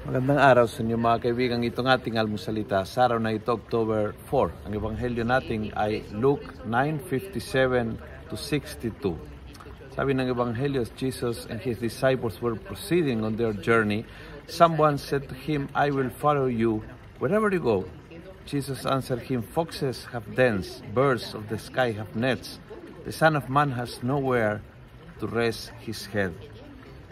Magandang araw sa inyo mga kaibigan. Itong ating almusalita sa araw na ito, October 4. Ang ebanghelyo natin ay Luke 9:57-62. Sabi ng ebanghelyo, Jesus and his disciples were proceeding on their journey. Someone said to him, "I will follow you wherever you go." Jesus answered him, "Foxes have dens, birds of the sky have nets. The Son of Man has nowhere to rest his head."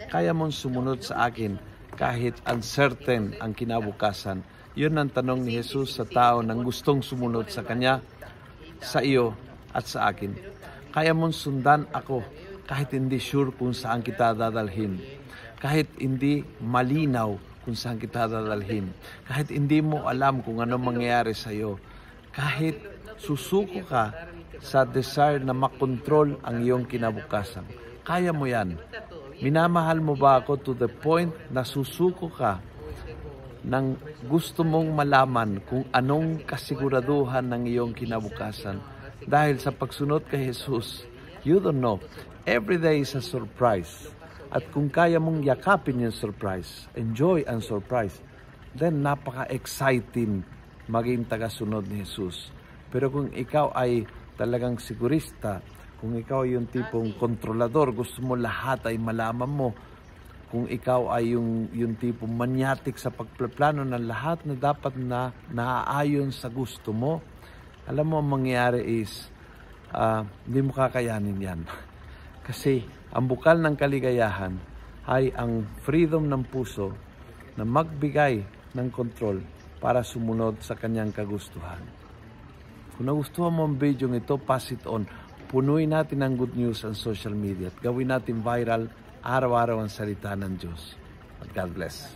Kaya mong sumunod sa akin kahit uncertain ang kinabukasan. Yun ang tanong ni Jesus sa tao nang gustong sumunod sa Kanya, sa iyo at sa akin. Kaya mong sundan ako kahit hindi sure kung saan kita dadalhin. Kahit hindi malinaw kung saan kita dadalhin. Kahit hindi mo alam kung ano mangyayari sa iyo. Kahit susuko ka sa desire na makontrol ang iyong kinabukasan. Kaya mo yan. Minamahal mo ba ako to the point na susuko ka nang gusto mong malaman kung anong kasiguraduhan ng iyong kinabukasan? Dahil sa pagsunod kay Jesus, you don't know. Every day is a surprise. At kung kaya mong yakapin yung surprise, enjoy ang surprise, then napaka-exciting maging tagasunod ni Jesus. Pero kung ikaw ay talagang sigurista, kung ikaw ay yung tipong kontrolador, gusto mo lahat ay malaman mo. Kung ikaw ay yung tipong manyatik sa pagplano ng lahat na dapat na naaayon sa gusto mo, alam mo ang mangyayari is, hindi mo kakayanin yan. Kasi ang bukal ng kaligayahan ay ang freedom ng puso na magbigay ng control para sumunod sa kanyang kagustuhan. Kung nagustuhan mo ang video ito, pass it on. Punuin natin ang good news ang social media at gawin natin viral araw-araw ang salita ng Diyos. At God bless.